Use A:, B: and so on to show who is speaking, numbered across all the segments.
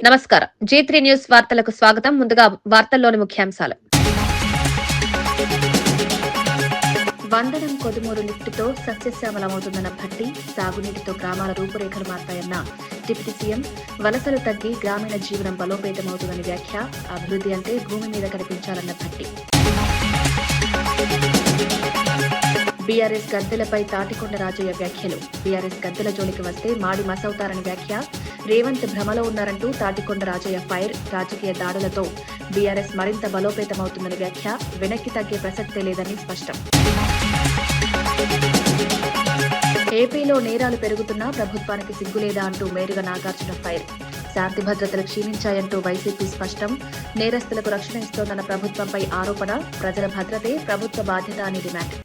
A: నమస్కారం. G3 news వార్తలకు స్వాగతం. ముందుగా వార్తల్లోని ముఖ్యాంశాలు. వందనం కొదుమూరు లిఫ్టుతో సస్యశ్యామలమవుతుందన్న భట్టి, సాగునీటితో గ్రామాల రూపురేఖలు మారతాయన్న డిప్యూటీ సీఎం, వలసలు తగ్గి గ్రామీణ జీవనం బలోపేతమవుతుందని వ్యాఖ్య, అభివృద్ధి అంటే భూమి మీద కనిపించాలన్న భట్టి. బీఆర్ఎస్ గద్దెలపై తాటికొండ రాజయ్య వ్యాఖ్యలు. బీఆర్ఎస్ గద్దెల జోలికి వస్తే మాడి మసవుతారని వ్యాఖ్య, రేవంత్ భ్రమలో ఉన్నారంటూ తాటికొండ రాజయ్య ఫైర్, రాజకీయ దాడులతో బీఆర్ఎస్ మరింత బలోపేతమవుతుందని వ్యాఖ్య, వెనక్కి తగ్గే ప్రసక్తే లేదని స్పష్టం. ఏపీలో నేరాలు పెరుగుతున్నా ప్రభుత్వానికి సిగ్గులేదా అంటూ మేరుగ నాగార్జున ఫైర్, శాంతి భద్రతలు క్షీణించాయంటూ వైసీపీ స్పష్టం, నేరస్తులకు రక్షణ ఇస్తోందన్న ప్రభుత్వంపై ఆరోపణ, ప్రజల భద్రతే ప్రభుత్వ బాధ్యత అని డిమాండ్.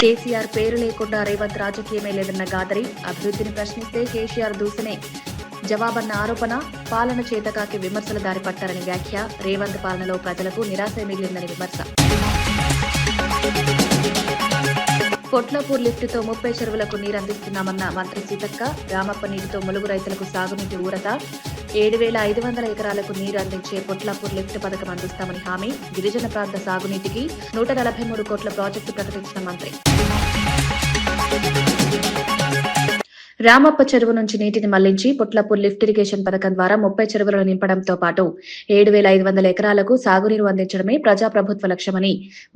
A: కేసీఆర్ పేరు లేకుండా రేవంత్ రాజకీయమే లేదన్న గాదరి, అభివృద్ధిని ప్రశ్నిస్తే కేసీఆర్ దూసనే జవాబన్న ఆరోపణ, పాలన చేతకాకి విమర్శల దారి పట్టారని వ్యాఖ్య, రేవంత్ పాలనలో ప్రజలకు నిరాశ మిగిలిందని విమర్శ. పొట్లపూర్ లిఫ్టుతో 30 చెరువులకు నీరందిస్తున్నామన్న మంత్రి సీతక్క, రామప్ప నీటితో ములుగు రైతులకు సాగునీటి ఊరట, 7,500 ఎకరాలకు నీరు అందించే పొట్లపూర్ లిఫ్ట్ పథకం అందిస్తామని హామీ, గిరిజన ప్రాంత సాగునీటికి 143 కోట్ల ప్రాజెక్టు ప్రకటించిన మంత్రి. రామప్ప చెరువు నుంచి నీటిని మళ్లించి పొట్లపూర్ లిఫ్ట్ ఇరిగేషన్ పథకం ద్వారా 30 చెరువులను నింపడంతో పాటు 7,500 ఎకరాలకు సాగునీరు అందించడమే ప్రజాప్రభుత్వ లక్ష్యమని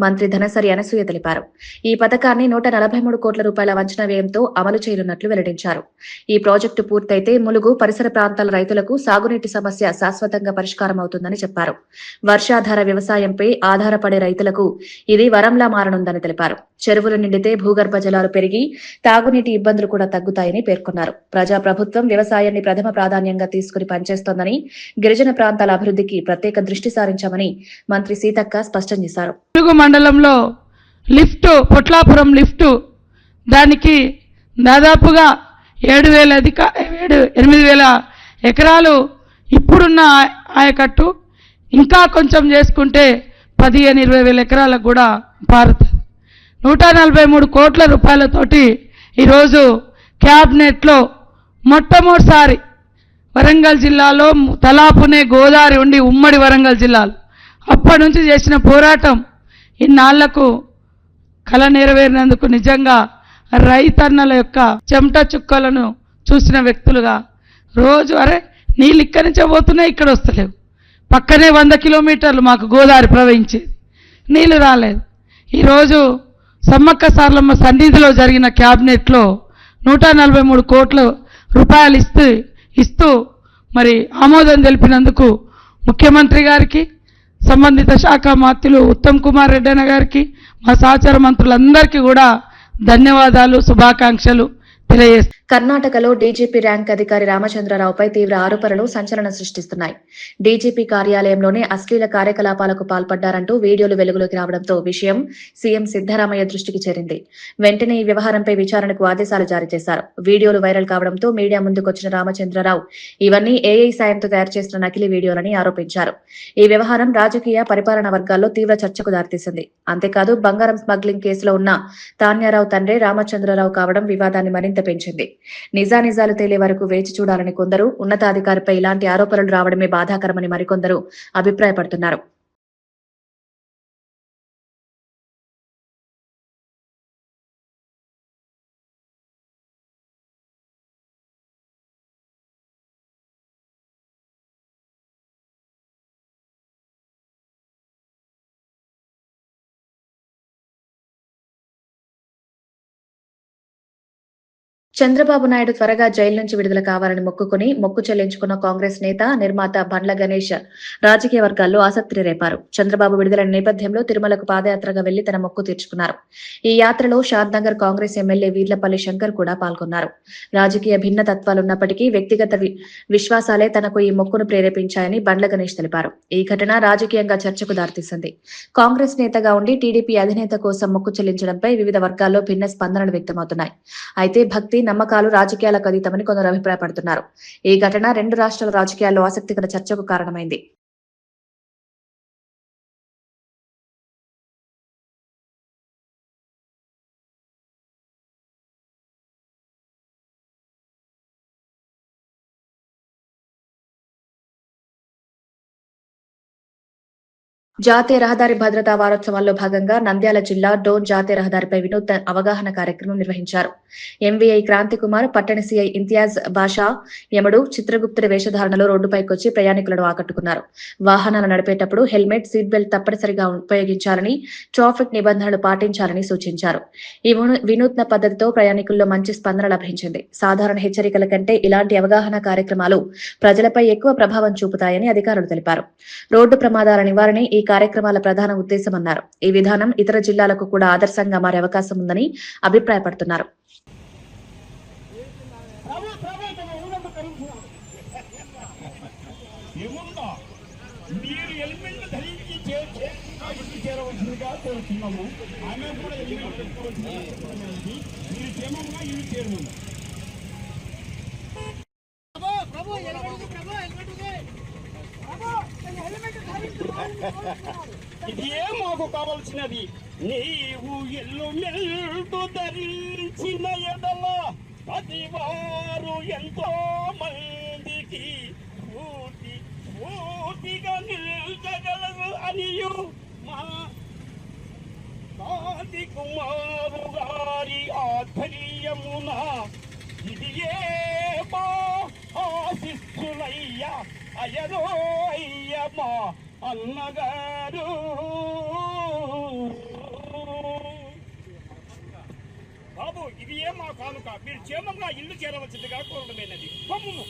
A: మంత్రి ధనసరి అనసూయ తెలిపారు. ఈ పథకాన్ని 143 కోట్ల రూపాయల అంచనా వ్యయంతో అమలు చేయనున్నట్లు వెల్లడించారు. ఈ ప్రాజెక్టు పూర్తయితే ములుగు పరిసర ప్రాంతాల రైతులకు సాగునీటి సమస్య శాశ్వతంగా పరిష్కారం అవుతుందని చెప్పారు. వర్షాధార వ్యవసాయంపై ఆధారపడే రైతులకు ఇది వరంలా మారనుందని తెలిపారు. చెరువులు నిండితే భూగర్భ జలాలు పెరిగి తాగునీటి ఇబ్బందులు కూడా తగ్గుతాయని పేర్కొన్నారు. ప్రజాప్రభుత్వం వ్యవసాయాన్ని ప్రథమ ప్రాధాన్యంగా తీసుకుని పనిచేస్తోందని, గిరిజన ప్రాంతాల అభివృద్ధికి ప్రత్యేక దృష్టి సారించామని మంత్రి సీతక్క స్పష్టం చేశారు.
B: ములుగు మండలంలో పొట్లాపురం లిఫ్ట్ దానికి దాదాపుగా 8,000 ఎకరాలు ఇప్పుడున్న ఆయకట్టు, ఇంకా కొంచెం చేసుకుంటే 15,000-20,000 ఎకరాలకు కూడా పారుతుంది. 143 కోట్ల రూపాయలతోటి ఈరోజు క్యాబినెట్లో మొట్టమొదటిసారి వరంగల్ జిల్లాలో తలాపునే గోదావరి ఉండి ఉమ్మడి వరంగల్ జిల్లాలో అప్పటి నుంచి చేసిన పోరాటం ఇన్నాళ్లకు కల నెరవేరినందుకు నిజంగా రైతన్నల యొక్క చెమట చుక్కలను చూసిన వ్యక్తులుగా రోజు అరే నీళ్ళు ఇక్కడి నుంచే పోతున్నాయి, ఇక్కడ వస్తలేవు, పక్కనే 100 కిలోమీటర్లు మాకు గోదావరి ప్రవహించేది, నీళ్ళు రాలేదు. ఈరోజు సమ్మక్క సారలమ్మ సన్నిధిలో జరిగిన క్యాబినెట్లో 143 కోట్ల రూపాయలు ఇస్తూ మరి ఆమోదం తెలిపినందుకు ముఖ్యమంత్రి గారికి, సంబంధిత శాఖ మంత్రులు ఉత్తమ్ కుమార్ రెడ్డి అన్న గారికి, మా సహచర మంత్రులందరికీ కూడా ధన్యవాదాలు, శుభాకాంక్షలు తెలియజేస్తారు.
A: కర్ణాటకలో డీజీపీ ర్యాంక్ అధికారి రామచంద్రరావుపై తీవ్ర ఆరోపణలు సంచలనం సృష్టిస్తున్నాయి. డీజీపీ కార్యాలయంలోనే అశ్లీల కార్యకలాపాలకు పాల్పడ్డారంటూ వీడియోలు వెలుగులోకి రావడంతో విషయం సీఎం సిద్ధరామయ్య దృష్టికి చేరింది. వెంటనే ఈ వ్యవహారంపై విచారణకు ఆదేశాలు జారీ చేశారు. వీడియోలు వైరల్ కావడంతో మీడియా ముందుకొచ్చిన రామచంద్రరావు ఇవన్నీ ఏఐ సాయంతో తయారు చేసిన నకిలీ వీడియోలని ఆరోపించారు. ఈ వ్యవహారం రాజకీయ పరిపాలనా వర్గాల్లో తీవ్ర చర్చకు దారితీసింది. అంతేకాదు బంగారం స్మగ్లింగ్ కేసులో ఉన్న తాన్యారావు తండ్రి రామచంద్రరావు కావడం వివాదాన్ని మరింత పెంచింది. నిజానిజాలు తేలే వరకు వేచి చూడాలని కొందరు, ఉన్నతాధికారిపై ఇలాంటి ఆరోపణలు రావడమే బాధాకరమని మరికొందరు అభిప్రాయపడుతున్నారు. చంద్రబాబు నాయుడు త్వరగా జైలు నుంచి విడుదల కావాలని మొక్కు చెల్లించుకున్న కాంగ్రెస్ నేత, నిర్మాత బండ్ల గణేష్ రాజకీయ వర్గాల్లో ఆసక్తిని రేపారు. చంద్రబాబు విడుదలైన నేపథ్యంలో తిరుమలకు పాదయాత్రగా వెళ్లి తన మొక్కు తీర్చుకున్నారు. ఈ యాత్రలో షాద్నగర్ కాంగ్రెస్ ఎమ్మెల్యే వీర్లపల్లి శంకర్ కూడా పాల్గొన్నారు. రాజకీయ భిన్నతత్వాలున్నప్పటికీ వ్యక్తిగత విశ్వాసాలే తనకు ఈ మొక్కును ప్రేరేపించాయని బండ్ల గణేష్ తెలిపారు. ఈ ఘటన రాజకీయంగా చర్చకు దారితీసింది. కాంగ్రెస్ నేతగా ఉండి టీడీపీ అధినేత కోసం మొక్కు చెల్లించడంపై వివిధ వర్గాల్లో భిన్న స్పందనలు వ్యక్తమవుతున్నాయి. అయితే భక్తి, నమ్మకాలు రాజకీయాలకు అతీతమని కొందరు అభిప్రాయపడుతున్నారు. ఈ ఘటన 2 రాష్ట్రాల రాజకీయాల్లో ఆసక్తికర చర్చకు కారణమైంది. జాతీయ రహదారి భద్రతా వారోత్సవాల్లో భాగంగా నంద్యాల జిల్లా డోన్ జాతీయ రహదారిపై వినూత్న అవగాహన కార్యక్రమం నిర్వహించారు. ఎంవీఐ క్రాంతి కుమార్, పట్టణ సీఐ ఇంతియాజ్ బాషా, యముడు, చిత్రగుప్తుడి వేషధారణలో రోడ్డుపైకొచ్చి ప్రయాణికులను ఆకట్టుకున్నారు. వాహనాలు నడిపేటప్పుడు హెల్మెట్, సీట్ బెల్ట్ తప్పనిసరిగా ఉపయోగించాలని, ట్రాఫిక్ నిబంధనలు పాటించాలని సూచించారు. ఈ వినూత్న పద్ధతితో ప్రయాణికుల్లో మంచి స్పందన లభించింది. సాధారణ హెచ్చరికల కంటే ఇలాంటి అవగాహన కార్యక్రమాలు ప్రజలపై ఎక్కువ ప్రభావం చూపుతాయని అధికారులు తెలిపారు. రోడ్డు ప్రమాదాల నివారణే ఈ కార్యక్రమాల ప్రధాన ఉద్దేశమన్నారు. ఈ విధానం ఇతర జిల్లాలకు కూడా ఆదర్శంగా మారే అవకాశం ఉందని అభిప్రాయపడుతున్నారు.
C: ఇది మాకు కావలసినది. నీవు ఎల్లు మెల్టు ధరించిన ఎడల అది వారు ఎంతో మందికి పూర్తిగా నిల్చగలరు అనియు మా కాంతి కుమారు గారి ఆధ్వర్యమున ఇది ఏ మా ఆశిస్సులయ్యా అయ్యరో అయ్యమ్మా అన్నగారు. బాబు ఇది ఏ మా కానుక, మీరు క్షేమంగా ఇల్లు చేరవలసిందిగా కోరడమైనది. కొమ్ము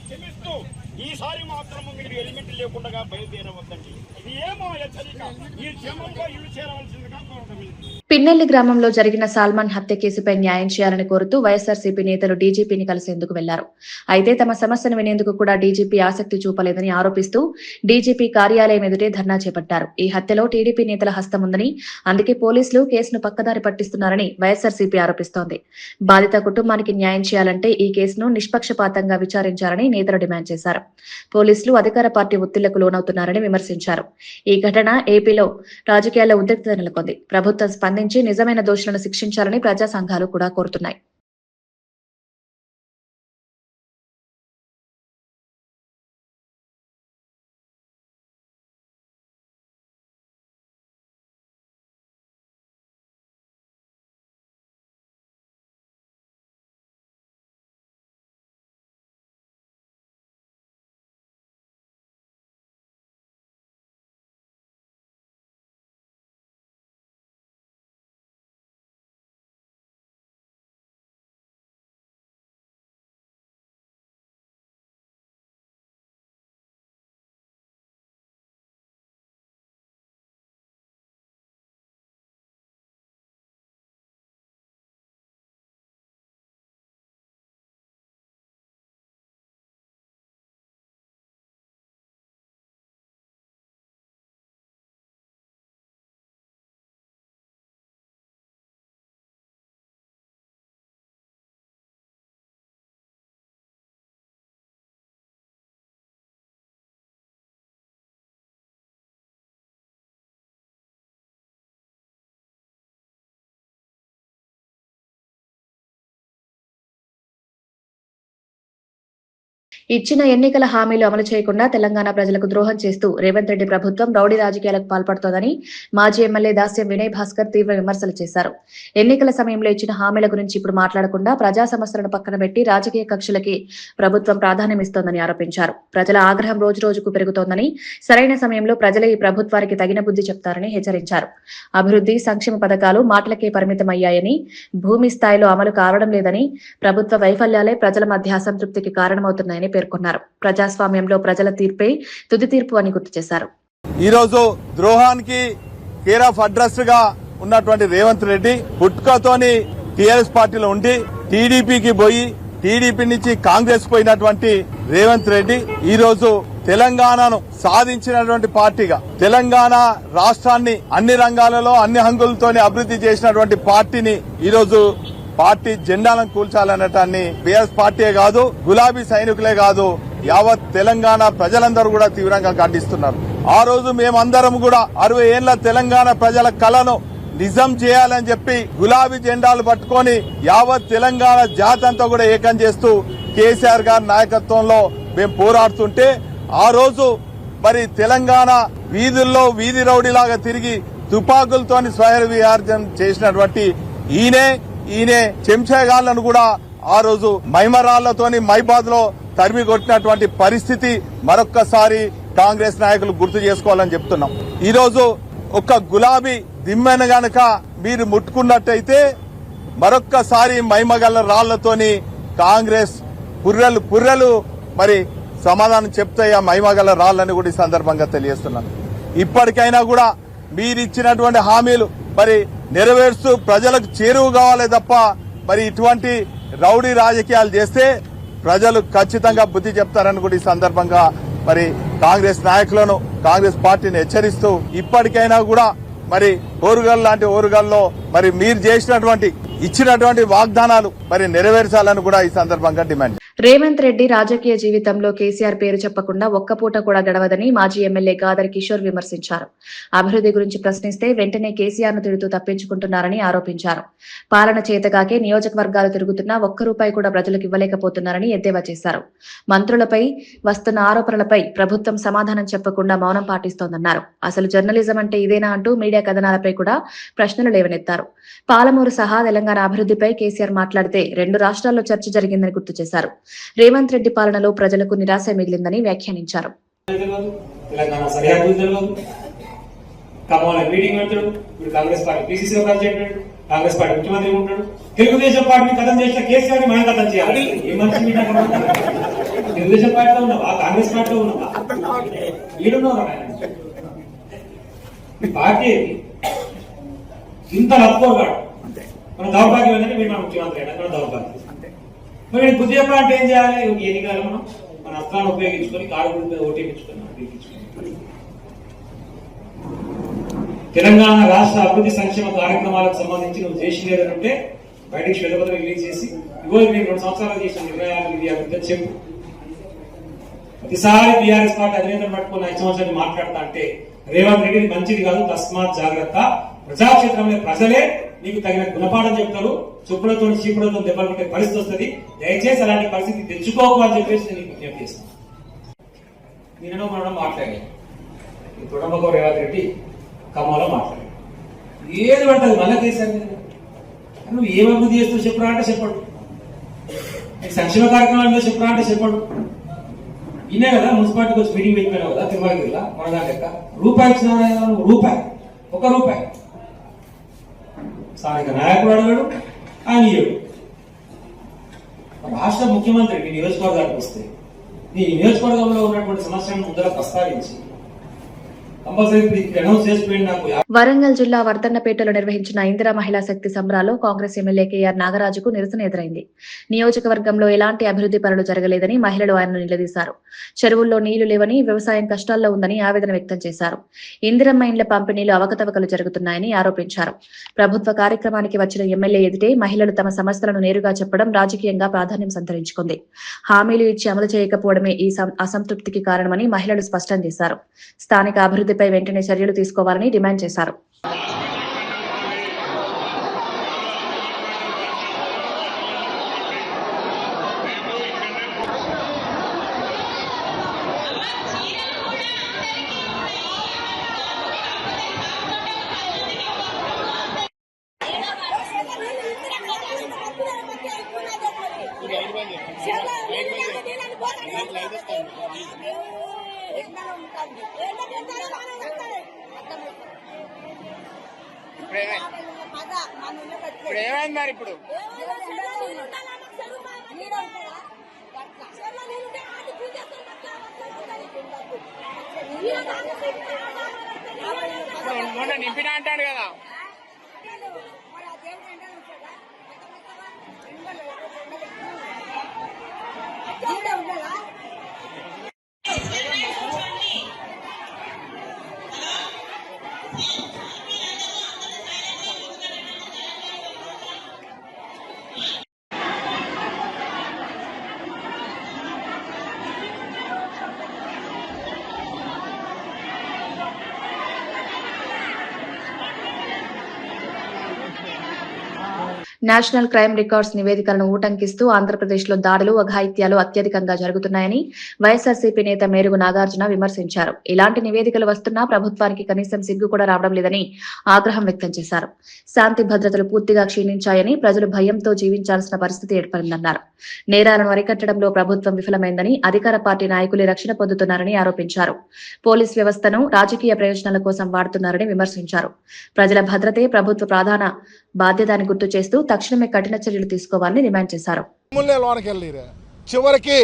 C: క్షమిస్తూ ఈసారి మాత్రము మీరు హెల్మెట్ లేకుండా బయలుదేరవద్దండి. ఇది ఏమో హెచ్చరిక. మీరు క్షేమంగా ఇల్లు చేరవలసిందిగా కోరడమైనది.
A: పిన్నెల్లి గ్రామంలో జరిగిన సాల్మన్ హత్య కేసుపై న్యాయం చేయాలని కోరుతూ వైఎస్ఆర్సీపీ నేతలు డీజీపీని కలిసేందుకు వెళ్లారు. అయితే తమ సమస్యను వినేందుకు కూడా డీజీపీ ఆసక్తి చూపలేదని ఆరోపిస్తూ డీజీపీ కార్యాలయం ఎదుటే ధర్నా చేపట్టారు. ఈ హత్యలో టీడీపీ నేతల హస్తం ఉందని, అందుకే పోలీసులు కేసును పక్కదారి పట్టిస్తున్నారని వైఎస్ఆర్సీపీ ఆరోపిస్తోంది. బాధిత కుటుంబానికి న్యాయం చేయాలంటే ఈ కేసును నిష్పక్షపాతంగా విచారించాలని నేతలు డిమాండ్ చేశారు. పోలీసులు అధికార పార్టీ ఒత్తిళ్లకు లోనవుతున్నారని విమర్శించారు. ఈ ఘటన ఏపీలో రాజకీయాల్లో ఉద్రిక్తత నెలకొంది. ప్రభుత్వం స్పందించి నిజమైన దోషులను శిక్షించాలని ప్రజా సంఘాలు కూడా కోరుతున్నాయి. ఇచ్చిన ఎన్నికల హామీలు అమలు చేయకుండా తెలంగాణ ప్రజలకు ద్రోహం చేస్తూ రేవంత్ రెడ్డి ప్రభుత్వం రౌడీ రాజకీయాలకు పాల్పడుతోందని మాజీ ఎమ్మెల్యే దాస్యం వినయ్ భాస్కర్ తీవ్ర విమర్శలు చేశారు. ఎన్నికల సమయంలో ఇచ్చిన హామీల గురించి ఇప్పుడు మాట్లాడకుండా ప్రజా సమస్యలను పక్కన పెట్టి రాజకీయ కక్షలకి ప్రభుత్వం ప్రాధాన్యమిస్తోందని ఆరోపించారు. ప్రజల ఆగ్రహం రోజురోజుకు పెరుగుతోందని, సరైన సమయంలో ప్రజలే ఈ ప్రభుత్వానికి తగిన బుద్ధి చెప్తారని హెచ్చరించారు. అభివృద్ధి, సంక్షేమ పథకాలు మాటలకే పరిమితమయ్యాయని, భూమి స్థాయిలో అమలు కావడం లేదని, ప్రభుత్వ వైఫల్యాలే ప్రజల మధ్య అసంతృప్తికి కారణమవుతున్నాయని పేర్కొన్నారు. ప్రజాస్వామ్యంలో ప్రజల తీర్పే తుది తీర్పు అని గుర్తు చేశారు.
D: ఈ రోజు ద్రోహానికి కేర్ ఆఫ్ అడ్రస్ గా ఉన్నటువంటి రేవంత్ రెడ్డి పుట్టుకతోని టీఆర్ఎస్ పార్టీలో ఉండి టీడీపీకి పోయి టీడీపీ నుంచి కాంగ్రెస్ పోయినటువంటి రేవంత్ రెడ్డి ఈ రోజు తెలంగాణను సాధించినటువంటి పార్టీగా, తెలంగాణ రాష్ట్రాన్ని అన్ని రంగాలలో అన్ని హంగులతోని అభివృద్ధి చేసినటువంటి పార్టీని ఈ రోజు పార్టీ జెండాలను కూల్చాలనటాన్ని బీఆర్ఎస్ పార్టీయే కాదు, గులాబీ సైనికులే కాదు, యావత్ తెలంగాణ ప్రజలందరూ కూడా తీవ్రంగా ఖండిస్తున్నారు. ఆ రోజు మేమందరం కూడా 60 ఏళ్ల తెలంగాణ ప్రజల కలను నిజం చేయాలని చెప్పి గులాబీ జెండాలు పట్టుకొని యావత్ తెలంగాణ జాతంతా కూడా ఏకం చేస్తూ కేసీఆర్ గారి నాయకత్వంలో మేము పోరాడుతుంటే ఆ రోజు మరి తెలంగాణ వీధుల్లో వీధి రౌడీలాగా తిరిగి తుపాకులతోని స్వైర విహారం చేసినటువంటి ఈయనే చెంచాగాళ్లను కూడా ఆ రోజు మైమరాళ్లతోని మైబాద్ లో తరిమి కొట్టినటువంటి పరిస్థితి మరొక్కసారి కాంగ్రెస్ నాయకులు గుర్తు చేసుకోవాలని చెప్తున్నాం. ఈ రోజు ఒక గులాబీ దిమ్మెను గనక మీరు ముట్టుకున్నట్టయితే మరొక్కసారి మైమగల్ల రాళ్లతోని కాంగ్రెస్ పుర్రెలు మరి సమాధానం చెప్తాయి ఆ మైమగల్ల రాళ్లని కూడా ఈ సందర్భంగా తెలియజేస్తున్నాను. ఇప్పటికైనా కూడా మీరిచ్చినటువంటి హామీలు మరి నెరవేరుస్తూ ప్రజలకు చేరువు కావాలి తప్ప మరి ఇటువంటి రౌడీ రాజకీయాలు చేస్తే ప్రజలు ఖచ్చితంగా బుద్ధి చెప్తారని కూడా ఈ సందర్భంగా మరి కాంగ్రెస్ నాయకులను కాంగ్రెస్ పార్టీని హెచ్చరిస్తూ ఇప్పటికైనా కూడా మరి ఓరుగల్ లాంటి ఓరుగల్లో మరి మీరు ఇచ్చినటువంటి వాగ్దానాలు మరి నెరవేర్చాలని కూడా ఈ సందర్భంగా డిమాండ్.
A: రేవంత్ రెడ్డి రాజకీయ జీవితంలో కేసీఆర్ పేరు చెప్పకుండా ఒక్క పూట కూడా గడవదని మాజీ ఎమ్మెల్యే గాదర్ కిషోర్ విమర్శించారు. అభివృద్ధి గురించి ప్రశ్నిస్తే వెంటనే కేసీఆర్ ను తిడుతూ తప్పించుకుంటున్నారని ఆరోపించారు. పాలన చేతగాకే నియోజకవర్గాలు తిరుగుతున్నా ఒక్క రూపాయి కూడా ప్రజలకు ఇవ్వలేకపోతున్నారని ఎద్దేవా చేశారు. మంత్రులపై వస్తున్న ఆరోపణలపై ప్రభుత్వం సమాధానం చెప్పకుండా మౌనం పాటిస్తోందన్నారు. అసలు జర్నలిజం అంటే ఇదేనా అంటూ మీడియా కథనాలపై కూడా ప్రశ్నలు లేవనెత్తారు. పాలమూరు సహా తెలంగాణ అభివృద్ధిపై కేసీఆర్ మాట్లాడితే 2 రాష్ట్రాల్లో చర్చ జరిగిందని గుర్తు చేశారు. రేవంత్ రెడ్డి పాలనలో ప్రజలకు నిరాశ మిగిలిందని వ్యాఖ్యానించారు.
E: Congress party PCC Congress party ముఖ్యమంత్రి ఉంటాడు. తెలుగుదేశం పార్టీని కథం చేసిన కేసీఆర్ మనం కథం చేయాలి. ఏ మనిషి తెలుగుదేశం పార్టీలో ఉన్నావా, కాంగ్రెస్ పార్టీలో ఉన్నావా, ఈడున్నావు పార్టీ ఇంత లక్కోగాడు మన దౌర్భాగ్యం ఏంటంటే మీరు మన ముఖ్యమంత్రి అయినా మన దౌర్భాగ్యం. మరి బుద్ధి చెప్పాలంటే ఏం చేయాలి? ఎన్నికలు మనం మన అస్త్రాన్ని ఉపయోగించుకొని కారు మీద ఓటేపించుకున్నాం. తెలంగాణ రాష్ట్ర అభివృద్ధి సంక్షేమ కార్యక్రమాలకు సంబంధించి నువ్వు చేసింది ఏదంటే బయటకు శ్వేతపత్రం రిలీజ్ చేసి ఇవాళ నేను 2 సంవత్సరాలు చేసిన నిర్ణయాలు ఇది అభివృద్ధి చెప్పు. ప్రతిసారి బీఆర్ఎస్ పార్టీ అధినేతను పట్టుకుని 5 సంవత్సరాలు మాట్లాడతా అంటే రేవంత్ రెడ్డి మంచిది కాదు, తస్మాత్ జాగ్రత్త. ప్రజాక్షేత్రంలో ప్రజలే నీకు తగిన గుణపాఠం చెప్తారు. చెప్పులతో చీపులతో దెబ్బలు కొట్టే పరిస్థితి వస్తుంది. దయచేసి అలాంటి పరిస్థితి తెచ్చుకోకు అని చెప్పేసి నేను విజ్ఞప్తి చేస్తాను. నిన్న మనం మాట్లాడాను తొడమగౌ రేవంత్ రెడ్డి ఖమ్మంలో మాట్లాడాడు. ఏది పడుతుంది మళ్ళా కేసీఆర్ నువ్వు ఏం అభివృద్ధి చేస్తూ చెప్పురా అంటే చెప్పడు, సంక్షేమ కార్యక్రమాలు చెప్పురా అంటే చెప్పడు. ఇన్నే కదా మున్సిపాలిటీకి వచ్చి మీటింగ్ పెట్టిపోయినావు కదా తిరుమలగిరిలో మన దాని లెక్క రూపాయి ఇచ్చిన రూపాయి ₹1 స్థానిక నాయకుడు అడగడు, ఆయన ఇయ్యడు. రాష్ట్ర ముఖ్యమంత్రి నీ నియోజకవర్గానికి వస్తే నీ నియోజకవర్గంలో ఉన్నటువంటి సమస్యలను ముందర ప్రస్తావించి
A: వరంగల్ జిల్లా వర్ధన్నపేటలో నిర్వహించిన ఇందిరా మహిళా శక్తి సంబరాల్లో కాంగ్రెస్ ఎమ్మెల్యే కేఆర్ నాగరాజుకు నిరసన ఎదురైంది. నియోజకవర్గంలో ఎలాంటి అభివృద్ధి పనులు జరగలేదని మహిళలు ఆయనను నిలదీశారు. చెరువుల్లో నీళ్లు లేవని, వ్యవసాయం కష్టాల్లో ఉందని ఆవేదన వ్యక్తం చేశారు. ఇందిరమ్మ ఇండ్ల పంపిణీలో అవకతవకలు జరుగుతున్నాయని ఆరోపించారు. ప్రభుత్వ కార్యక్రమానికి వచ్చిన ఎమ్మెల్యే ఎదుటే మహిళలు తమ సమస్యలను నేరుగా చెప్పడం రాజకీయంగా ప్రాధాన్యం సంతరించుకుంది. హామీలు ఇచ్చి అమలు చేయకపోవడమే ఈ అసంతృప్తికి కారణమని మహిళలు స్పష్టం చేశారు. స్థానిక అభివృద్ధిపై వెంటనే చర్యలు తీసుకోవాలని డిమాండ్ చేశారు.
F: ఏమైంది మరి ఇప్పుడు మొన్న నింపినా అంటాడు కదా.
A: నేషనల్ క్రైమ్ రికార్డ్స్ నివేదికలను ఊటంకిస్తూ ఆంధ్రప్రదేశ్లో దాడులు అఘాయిత్యాలు అత్యధికంగా జరుగుతున్నాయని వైఎస్ఆర్సీపీ నేత మేరుగు నాగార్జున విమర్శించారు. ఇలాంటి నివేదికలు వస్తున్నా ప్రభుత్వానికి కనీసం సిగ్గు కూడా రావడం లేదని ఆగ్రహం వ్యక్తం చేశారు. శాంతి భద్రతలు పూర్తిగా క్షీణించాయని, ప్రజలు భయంతో జీవించాల్సిన పరిస్థితి ఏర్పడిందన్నారు. నేరాలను అరికట్టడంలో ప్రభుత్వం విఫలమైందని, అధికార పార్టీ నాయకులే రక్షణ పొందుతున్నారని ఆరోపించారు. పోలీస్ వ్యవస్థను రాజకీయ ప్రయోజనాల కోసం వాడుతున్నారని విమర్శించారు. ప్రజల భద్రతే ప్రభుత్వ ప్రధాన బాధ్యత అని గుర్తు చేస్తూ తక్షణమే కఠిన చర్యలు తీసుకోవాలని డిమాండ్ చేశారు.
G: చివరికి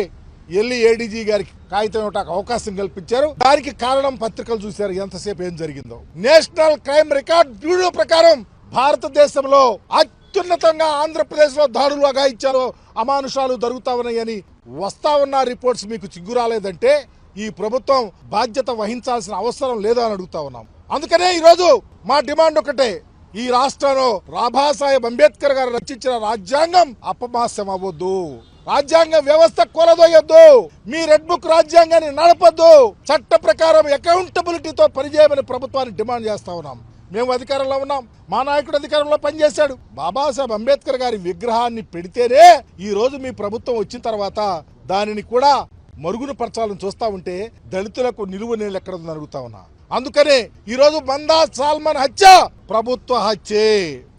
G: ఎల్లి ఏడీజీ గారికి కాగితం ఇవ్వడానికి అవకాశం కల్పించారు. దానికి కారణం పత్రికలు చూశారు ఎంతసేపు ఏం జరిగిందో. నేషనల్ క్రైమ్ రికార్డ్ బ్యూరో ప్రకారం భారతదేశంలో అత్యున్నతంగా ఆంధ్రప్రదేశ్ లో దాడులు అఘాయిత్యాలు అమానుషాలు జరుగుతా ఉన్నాయని వస్తా ఉన్న రిపోర్ట్స్ మీకు చిగ్గు రాలేదంటే ఈ ప్రభుత్వం బాధ్యత వహించాల్సిన అవసరం లేదా అని అడుగుతా ఉన్నాం. అందుకనే ఈరోజు మా డిమాండ్ ఒకటే, ఈ రాష్ట్రంలో బాబాసాహెబ్ అంబేద్కర్ గారు రచించిన రాజ్యాంగం అపమాస్యం అవ్వద్దు, రాజ్యాంగ వ్యవస్థ కూలదోయొద్దు, మీ రెడ్ బుక్ రాజ్యాంగాన్ని నడపద్దు, చట్ట ప్రకారం అకౌంటబిలిటీతో పనిచేయమని ప్రభుత్వాన్ని డిమాండ్ చేస్తా ఉన్నాం. మేము అధికారంలో ఉన్నాం, మా నాయకుడు అధికారంలో పనిచేశాడు. బాబాసాహెబ్ అంబేద్కర్ గారి విగ్రహాన్ని పెడితేనే ఈ రోజు మీ ప్రభుత్వం వచ్చిన తర్వాత దానిని కూడా మరుగున పరచాలని చూస్తా ఉంటే దళితులకు నిలువ నీళ్ళు ఎక్కడ ఉందని అడుగుతా ఉన్నా. అందుకనే ఈ రోజు బందా సాల్మన్ హత్య ప్రభుత్వ హత్యే.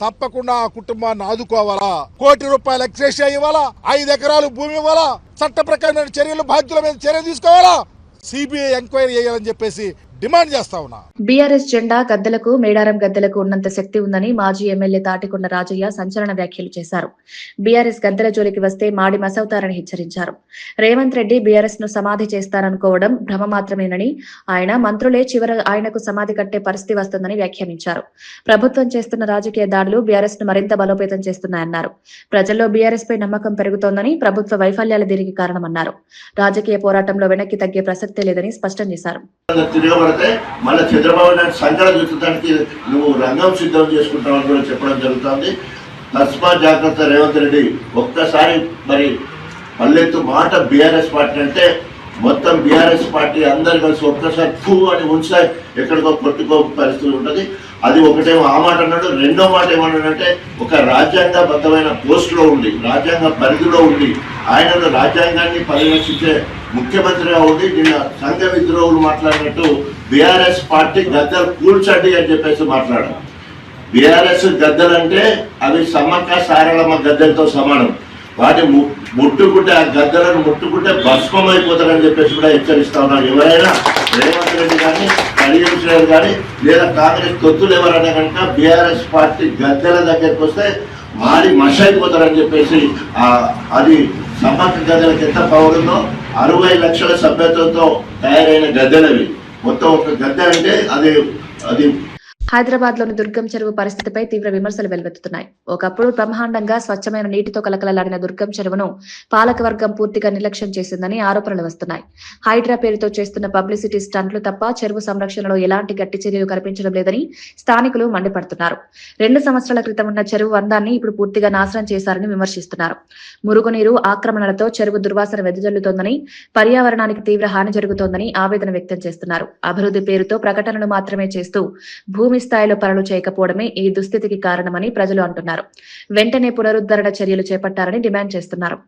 G: తప్పకుండా ఆ కుటుంబాన్ని ఆదుకోవాలా, ₹1 కోటి ఎక్స్‌గ్రేషియా ఇవ్వాలా, 5 ఎకరాలు భూమి ఇవ్వాలా, చట్ట ప్రకారమైన చర్యలు బాధ్యుల మీద చర్య తీసుకోవాలా, సిబిఐ ఎంక్వైరీ చేయాలని చెప్పేసి డిమాండ్ చేస్తా ఉన్నా.
A: బీఆర్ఎస్ జెండా గద్దెలకు, మేడారం గద్దెలకు ఉన్నంత శక్తి ఉందని మాజీ ఎమ్మెల్యే తాటికొండ రాజయ్య సంచలన వ్యాఖ్యలు చేశారు. బీఆర్ఎస్ గద్దెల జోలికి వస్తే మాడి మసవుతారని హెచ్చరించారు. రేవంత్ రెడ్డి బీఆర్ఎస్ ను సమాధి చేస్తారనుకోవడం భ్రమ మాత్రమేనని, ఆయన మంత్రులే చివర ఆయనకు సమాధి కట్టే పరిస్థితి వస్తుందని వ్యాఖ్యానించారు. ప్రభుత్వం చేస్తున్న రాజకీయ దాడులు బీఆర్ఎస్ ను మరింత బలోపేతం చేస్తున్నాయన్నారు. ప్రజల్లో బీఆర్ఎస్ పై నమ్మకం పెరుగుతోందని, ప్రభుత్వ వైఫల్యాలు దీనికి కారణమన్నారు. రాజకీయ పోరాటంలో వెనక్కి తగ్గే ప్రసక్తే లేదని స్పష్టం చేశారు.
H: మళ్ళీ చంద్రబాబు నాయుడు సంకల చూడటానికి నువ్వు రంగం సిద్ధం చేసుకుంటావని కూడా చెప్పడం జరుగుతుంది. తస్మాత్ జాగ్రత్త రేవంత్ రెడ్డి. ఒక్కసారి మరి మళ్ళెత్తు మాట బీఆర్ఎస్ పార్టీ అంటే మొత్తం బీఆర్ఎస్ పార్టీ అందరు కలిసి ఒక్కసారి ఫూ అని ఉంచా ఎక్కడికో కొట్టుకో పరిస్థితి ఉంటుంది. అది ఒకటేమో ఆ మాట అన్నాడు. రెండో మాట ఏమన్నాడంటే ఒక రాజ్యాంగబద్ధమైన పోస్టులో ఉండి, రాజ్యాంగ పరిధిలో ఉండి, ఆయనను రాజ్యాంగాన్ని పరిరక్షించే ముఖ్యమంత్రిగా ఉండి నిన్న సంఘ విద్రోహులు మాట్లాడినట్టు బీఆర్ఎస్ పార్టీ గద్దెలు కూల్చండి అని చెప్పేసి మాట్లాడారు. బీఆర్ఎస్ గద్దెలంటే అవి సమ్మక్క సారలమ్మ గద్దెలతో సమానం. వాటి ముట్టుకుంటే, ఆ గద్దెలను ముట్టుకుంటే భస్మం అయిపోతారని చెప్పేసి కూడా హెచ్చరిస్తా ఉన్నారు. ఎవరైనా రేవంత్ రెడ్డి కానీ, కడియం శ్రేయర్ కానీ లేదా కాంగ్రెస్ తొత్తులు ఎవరైనా కనుక బీఆర్ఎస్ పార్టీ గద్దెల దగ్గరికి వస్తే మాడి మష అయిపోతారని చెప్పేసి అది సమ్మక్క గద్దెలకు ఎంత పవర్ ఉందో 60 లక్షల సభ్యత్వంతో తయారైన గద్దెలవి. మొత్తం ఒక గద్దె అంటే అది
A: హైదరాబాద్ లోని దుర్గం చెరువు పరిస్థితిపై తీవ్ర విమర్శలు వెలువెత్తుతున్నాయి. ఒకప్పుడు బ్రహ్మాండంగా స్వచ్ఛమైన నీటితో కలకలలాడిన దుర్గం చెరువును పాలకవర్గం పూర్తిగా నిర్లక్ష్యం చేసిందని ఆరోపణలు వస్తున్నాయి. హైడ్రా పేరుతో చేస్తున్న పబ్లిసిటీ స్టంట్లు తప్ప చెరువు సంరక్షణలో ఎలాంటి గట్టి చర్యలు కనిపించడం లేదని స్థానికులు మండిపడుతున్నారు. 2 సంవత్సరాల క్రితం ఉన్న చెరువు అందాన్ని ఇప్పుడు పూర్తిగా నాశనం చేశారని విమర్శిస్తున్నారు. మురుగునీరు ఆక్రమణలతో చెరువు దుర్వాసన వెదజల్లుతోందని, పర్యావరణానికి తీవ్ర హాని జరుగుతోందని ఆవేదన వ్యక్తం చేస్తున్నారు. అభివృద్ధి పేరుతో ప్రకటనలు మాత్రమే చేస్తూ భూమి స్థాయిలో పనులు చేయకపోవడమే ఈ దుస్థితికి కారణమని ప్రజలు అంటున్నారు. వెంటనే పునరుద్ధరణ చర్యలు చేపట్టాలని డిమాండ్ చేస్తున్నారు.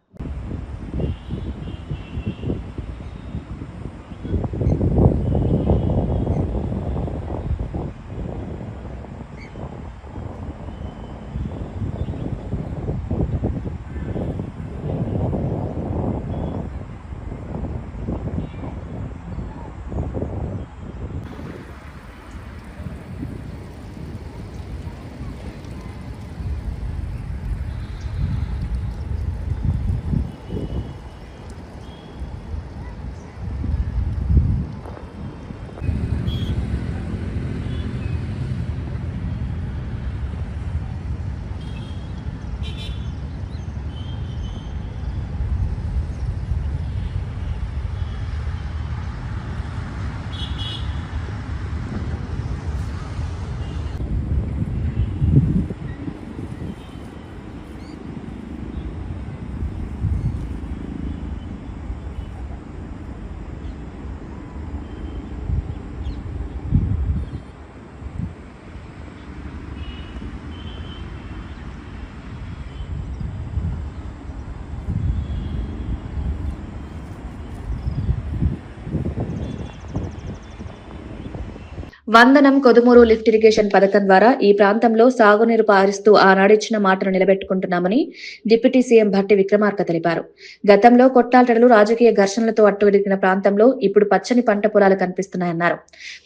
A: వందనం కొదుమూరు లిఫ్ట్ ఇరిగేషన్ పథకం ద్వారా ఈ ప్రాంతంలో సాగునీరు పారిస్తూ ఆనాడిచ్చిన మాటను నిలబెట్టుకుంటున్నామని డిప్యూటీ సీఎం భట్టి విక్రమార్క తెలిపారు. గతంలో కొట్లాటలు, రాజకీయ ఘర్షణలతో అట్టుడిగిన ప్రాంతంలో ఇప్పుడు పచ్చని పంట పొలాలు కనిపిస్తున్నాయన్నారు.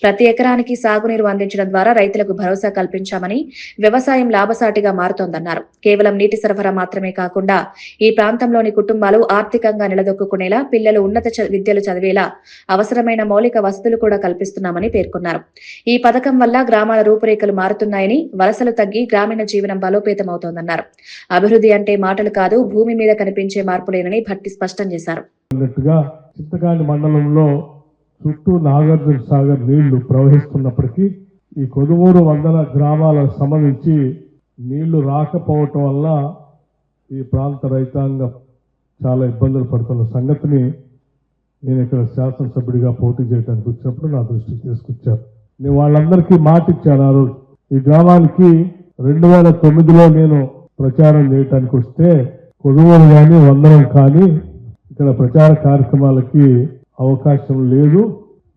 A: ప్రతి ఎకరానికి సాగునీరు అందించడం ద్వారా రైతులకు భరోసా కల్పించామని, వ్యవసాయం లాభసాటిగా మారుతోందన్నారు. కేవలం నీటి సరఫరా మాత్రమే కాకుండా ఈ ప్రాంతంలోని కుటుంబాలు ఆర్థికంగా నిలదొక్కునేలా, పిల్లలు ఉన్నత విద్యలు చదివేలా అవసరమైన మౌలిక వసతులు కూడా కల్పిస్తున్నామని పేర్కొన్నారు. ఈ పథకం వల్ల గ్రామాల రూపురేఖలు మారుతున్నాయని, వలసలు తగ్గి గ్రామీణ జీవనం బలోపేతమవుతోందన్నారు. అభివృద్ధి అంటే మాటలు కాదు, భూమి మీద కనిపించే మార్పులేనని భట్టి స్పష్టం చేశారు.
I: చింతకాని మండలంలో చుట్టూ నాగార్జున సాగర్ నీళ్లు ప్రవహిస్తున్నప్పటికీ ఈ కొదుమూరు వందల గ్రామాలకు సంబంధించి నీళ్లు రాకపోవటం వల్ల ఈ ప్రాంత రైతాంగం చాలా ఇబ్బందులు పడుతున్న సంగతిని నేను ఇక్కడ శాసనసభ్యుడిగా పోటీ చేయడానికి వచ్చినప్పుడు నా దృష్టికి తీసుకొచ్చాను. నేను వాళ్ళందరికీ మాట ఇచ్చాను. ఆ రోజు ఈ గ్రామానికి 2009లో నేను ప్రచారం చేయడానికి వస్తే కొదుమూరు కానీ వందనం కానీ ఇక్కడ ప్రచార కార్యక్రమాలకి అవకాశం లేదు,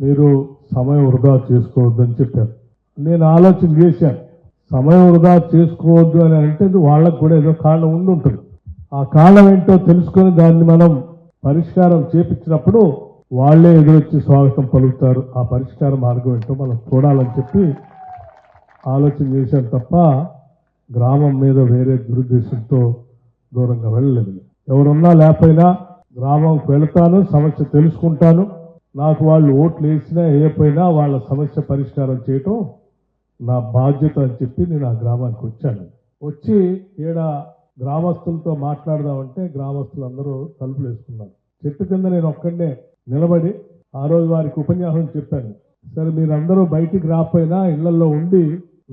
I: మీరు సమయం వృధా చేసుకోవద్దని చెప్పారు. నేను ఆలోచన చేశాను, సమయం వృధా చేసుకోవద్దు అని అంటే వాళ్ళకు కూడా ఏదో కారణం ఉండి ఉంటుంది. ఆ కారణం ఏంటో తెలుసుకొని దాన్ని మనం పరిష్కారం చేపించినప్పుడు వాళ్లే ఎదురొచ్చి స్వాగతం పలుకుతారు. ఆ పరిష్కార మార్గం ఏంటో మనం చూడాలని చెప్పి ఆలోచన చేశాను తప్ప గ్రామం మీద వేరే దురుద్దేశంతో దూరంగా వెళ్ళలేదు. ఎవరున్నా లేకపోయినా గ్రామంకి వెళతాను, సమస్య తెలుసుకుంటాను. నాకు వాళ్ళు ఓట్లు వేసినా వేయకపోయినా వాళ్ళ సమస్య పరిష్కారం చేయటం నా బాధ్యత అని చెప్పి నేను ఆ గ్రామానికి వచ్చాను. వచ్చి ఈడ గ్రామస్తులతో మాట్లాడదామంటే గ్రామస్తులందరూ తలుపులు వేసుకున్నారు. చెట్టు కింద నేను ఒక్కడే నిలబడి ఆ రోజు వారికి ఉపన్యాసం చెప్పాను. సరే, మీరందరూ బయటికి రాకపోయినా ఇళ్లలో ఉండి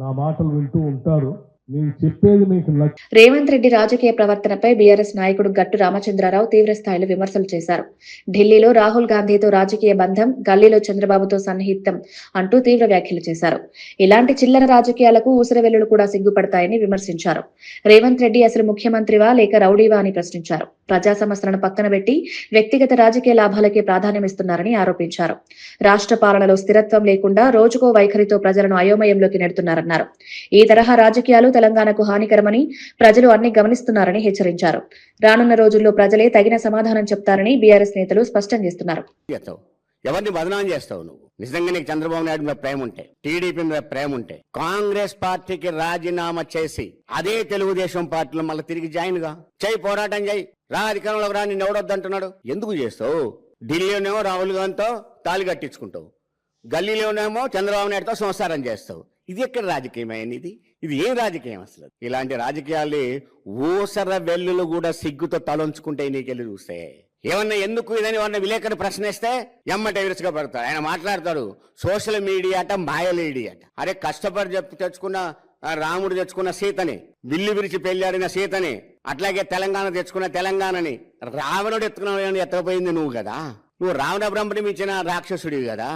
I: నా మాటలు వింటూ ఉంటారు, నేను చెప్పేది మీకు
A: రేవంత్ రెడ్డి రాజకీయ ప్రవర్తనపై బీఆర్ఎస్ నాయకుడు గట్టు రామచంద్రరావు తీవ్ర స్థాయిలో విమర్శలు చేశారు. ఢిల్లీలో రాహుల్ గాంధీతో రాజకీయ బంధం, గల్లీలో చంద్రబాబుతో సన్నిహితం అంటూ తీవ్ర వ్యాఖ్యలు చేశారు. ఇలాంటి చిల్లర రాజకీయాలకు ఊసరవెల్లులు కూడా సిగ్గుపడతాయని విమర్శించారు. రేవంత్ రెడ్డి అసలు ముఖ్యమంత్రివా లేక రౌడీవా అని ప్రశ్నించారు. ప్రజా సమస్యలను పక్కన పెట్టి వ్యక్తిగత రాజకీయ లాభాలకే ప్రాధాన్యమిస్తున్నారని ఆరోపించారు. రాష్ట్ర పాలనలో స్థిరత్వం లేకుండా రోజుకో వైఖరితో ప్రజలను అయోమయంలోకి నెడుతున్నారన్నారు. ఈ తరహా రాజకీయాలు తెలంగాణకు హానికరమని ప్రజలు అన్ని గమనిస్తున్నారని హెచ్చరించారు. రానున్న రోజుల్లో ప్రజలే తగిన సమాధానం చెప్తారని బీఆర్ఎస్ నేతలు స్పష్టం చేస్తున్నారు.
F: ఎవరిని బదనాం చేస్తావు నువ్వు? నిజంగా నీకు చంద్రబాబు నాయుడు మీద ప్రేమ ఉంటే, టీడీపీ మీద ప్రేమ ఉంటే, కాంగ్రెస్ పార్టీకి రాజీనామా చేసి అదే తెలుగుదేశం పార్టీలో మళ్ళీ తిరిగి జాయిన్ గా చేయి, పోరాటం చేయి, రా అధికారంలోకి రా, నిన్ను ఎవడొద్దంటున్నాడు? ఎందుకు చేస్తావు? ఢిల్లీలోనేమో రాహుల్ గాంధీతో తాళి కట్టించుకుంటావు, గల్లీలోనేమో చంద్రబాబు నాయుడుతో సంసారం చేస్తావు. ఇది ఎక్కడ రాజకీయమైంది? ఇది ఏం రాజకీయం అసలు? ఇలాంటి రాజకీయాలు ఊసర వెల్లులు కూడా సిగ్గుతో తలంచుకుంటే నీకెళ్ళి చూస్తే ఏమన్నా ఎందుకు ఇదని ఏమన్నా విలేకరు ప్రశ్నిస్తే ఎమ్మట విరుచుగా పడతాడు. ఆయన మాట్లాడతాడు సోషల్ మీడియా అట, మాయలేడి అట. అరే, కష్టపడి తెచ్చుకున్న రాముడు తెచ్చుకున్న సీతని, విల్లు విరిచి పెళ్ళాడిన సీతని, అట్లాగే తెలంగాణ తెచ్చుకున్న తెలంగాణని రావణుడు ఎత్తకపోయింది నువ్వు కదా. నువ్వు రావణ బ్రహ్మని మించిన రాక్షసుడివి కదా.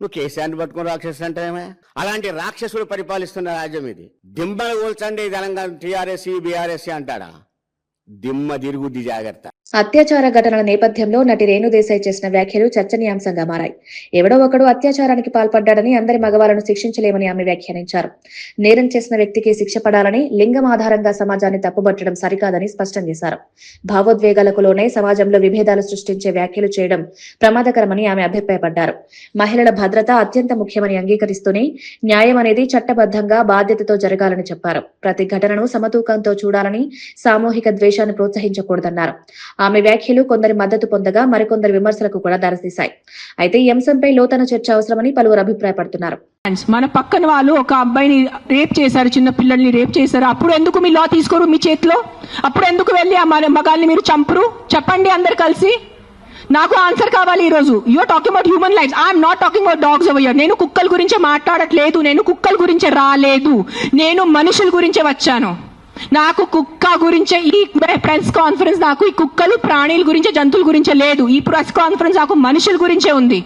F: నువ్వు కేసీఆర్ని పట్టుకుని రాక్షసుడు అంటే అలాంటి రాక్షసుడు పరిపాలిస్తున్న రాజ్యం ఇది. దిమ్మలు కూల్చండి తెలంగాణ టీఆర్ఎస్ బీఆర్ఎస్ అంటాడా? దిమ్మ తిరుగుద్ది, జాగ్రత్త.
A: అత్యాచార ఘటనల నేపథ్యంలో నటి రేణుదేశాయ్ చేసిన వ్యాఖ్యలు చర్చనీయాంశంగా మారాయి. ఎవడో ఒకడు అత్యాచారానికి పాల్పడ్డాడని అందరి మగవాళ్లను శిక్షించలేమని ఆమె వ్యాఖ్యానించారు. నేరం చేసిన వ్యక్తికి శిక్ష పడాలని, లింగం ఆధారంగా సమాజాన్ని తప్పుబట్టడం సరికాదని స్పష్టం చేశారు. భావోద్వేగాలకు లోనే సమాజంలో విభేదాలు సృష్టించే వ్యాఖ్యలు చేయడం ప్రమాదకరమని ఆమె అభిప్రాయపడ్డారు. మహిళల భద్రత అత్యంత ముఖ్యమని అంగీకరిస్తూనే న్యాయం అనేది చట్టబద్ధంగా బాధ్యతతో జరగాలని చెప్పారు. ప్రతి ఘటనను సమతూకంతో చూడాలని, సామూహిక ద్వేషాన్ని ప్రోత్సహించకూడదన్నారు. ఆమె వ్యాఖ్యలు కొందరి మద్దతు పొందగా మరికొందరి విమర్శలకు కూడా దారితీశాయి. అయితే ఈ అంశంపై లోతైన చర్చ అవసరమని పలువురు అభిప్రాయపడుతున్నారు.
J: మన పక్కన వాళ్ళు ఒక అబ్బాయిని రేప్ చేశారు, చిన్న పిల్లల్ని రేప్ చేశారు. అప్పుడు ఎందుకు మీ లా తీసుకోరు మీ చేతిలో? అప్పుడు ఎందుకు వెళ్ళి ఆ మగాల్ని మీరు చంపరు? చెప్పండి అందరు కలిసి. నాకు ఆన్సర్ కావాలి ఈ రోజు. You're talking about human lifes, I'm not talking about dogs over here. నేను కుక్కల గురించి మాట్లాడట్లేదు, నేను కుక్కల గురించి రాలేదు, నేను మనుషుల గురించే వచ్చాను. నాకు కుక్క గురించే ఈ ప్రెస్ కాన్ఫరెన్స్, నాకు ఈ కుక్కలు ప్రాణుల గురించే, జంతువుల గురించే లేదు. ఈ ప్రెస్ కాన్ఫరెన్స్ నాకు మనుషుల గురించే ఉంది.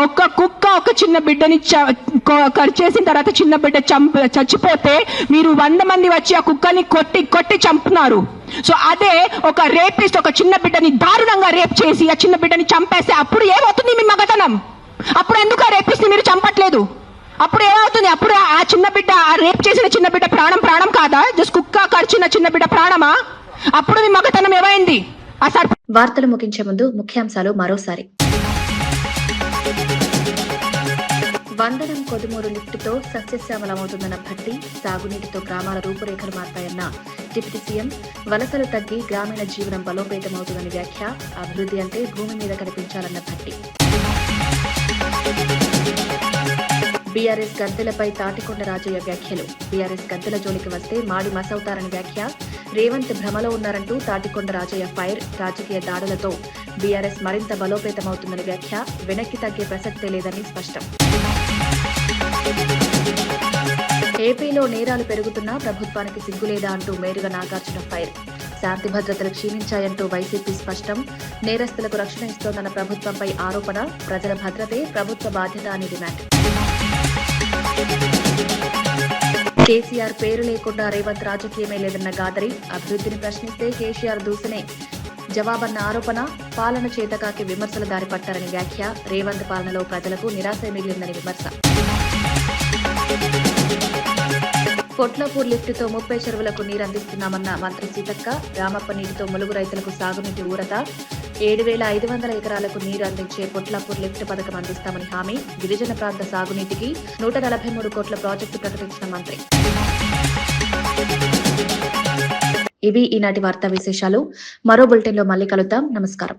J: ఒక కుక్క ఒక చిన్న బిడ్డని చేసిన తర్వాత చిన్న బిడ్డ చచ్చిపోతే మీరు 100 మంది వచ్చి ఆ కుక్కని కొట్టి చంపుతున్నారు. సో అదే ఒక రేపిస్ట్ ఒక చిన్న బిడ్డని దారుణంగా రేప్ చేసి ఆ చిన్న బిడ్డని చంపేస్తే అప్పుడు ఏమవుతుంది మీ మగతనం? అప్పుడు ఎందుకు ఆ రేపిస్ట్ మీరు చంపట్లేదు? అప్పుడు ఏమవుతుంది? అప్పుడు ఆ చిన్న బిడ్డ, ఆ రేప్ చేసిన చిన్న బిడ్డ ప్రాణం కాదా? జస్ట్ కుక్క కరిచిన చిన్న బిడ్డ ప్రాణమా? అప్పుడు మీ మగతనం ఏమైంది? ఆ
A: వార్తలు ముగించే ముందు ముఖ్యాంశాలు మరోసారి. వందనం కొదుమూరు లిఫ్టుతో సస్యశ్యామలమవుతుందన్న భట్టి, సాగునీటితో గ్రామాల రూపురేఖలు మారతాయన్న డిప్యూటీ సీఎం, వలసలు తగ్గి గ్రామీణ జీవనం బలోపేతమవుతుందని వ్యాఖ్య, అభివృద్ధి అంటే భూమి మీద కనిపించాలన్న భట్టి. బీఆర్ఎస్ గద్దెలపై తాటికొండ రాజయ్య వ్యాఖ్యలు, బీఆర్ఎస్ గద్దెల జోలికి వస్తే మాడి మసవుతారని వ్యాఖ్య, రేవంత్ భ్రమలో ఉన్నారంటూ తాటికొండ రాజయ్య ఫైర్, రాజకీయ దాడులతో బీఆర్ఎస్ మరింత బలోపేతమవుతుందని వ్యాఖ్య, వెనక్కి తగ్గే ప్రసక్తే లేదని స్పష్టం. ఏపీలో నేరాలు పెరుగుతున్నా ప్రభుత్వానికి సిగ్గులేదా అంటూ మేరుగ నాగార్జున ఫైర్, శాంతి భద్రతలు క్షీణించాయంటూ వైసీపీ స్పష్టం, నేరస్తులకు రక్షణ ఇస్తోందన్న ప్రభుత్వంపై ఆరోపణ, ప్రజల భద్రతే ప్రభుత్వ బాధ్యత అని డిమాండ్. కేసీఆర్ పేరు లేకుండా రేవంత్ రాజకీయమే లేదన్న గాదరి, అభివృద్ధిని ప్రశ్నిస్తే కేసీఆర్ దూసనే జవాబన్న ఆరోపణ, పాలన చేతకాకి విమర్శల దారి పట్టారని వ్యాఖ్య, రేవంత్ పాలనలో ప్రజలకు నిరాశ మిగిలిందని విమర్శ. పొట్లపూర్ లిఫ్టుతో 30 చెరువులకు నీరందిస్తున్నామన్న మంత్రి సీతక్క, రామప్ప నీటితో ములుగు రైతులకు సాగునీటి ఊరట, 7,500 ఎకరాలకు నీరు అందించే పొట్లపూర్ లిఫ్ట్ పథకం అందిస్తామని హామీ, గిరిజన ప్రాంత సాగునీటికి 143 కోట్ల ప్రాజెక్టు ప్రకటించిన మంత్రి. ఇవి ఈనాటి వార్తా విశేషాలు. మరో బులెటిన్లో మళ్ళీ కలుద్దాం. నమస్కారం.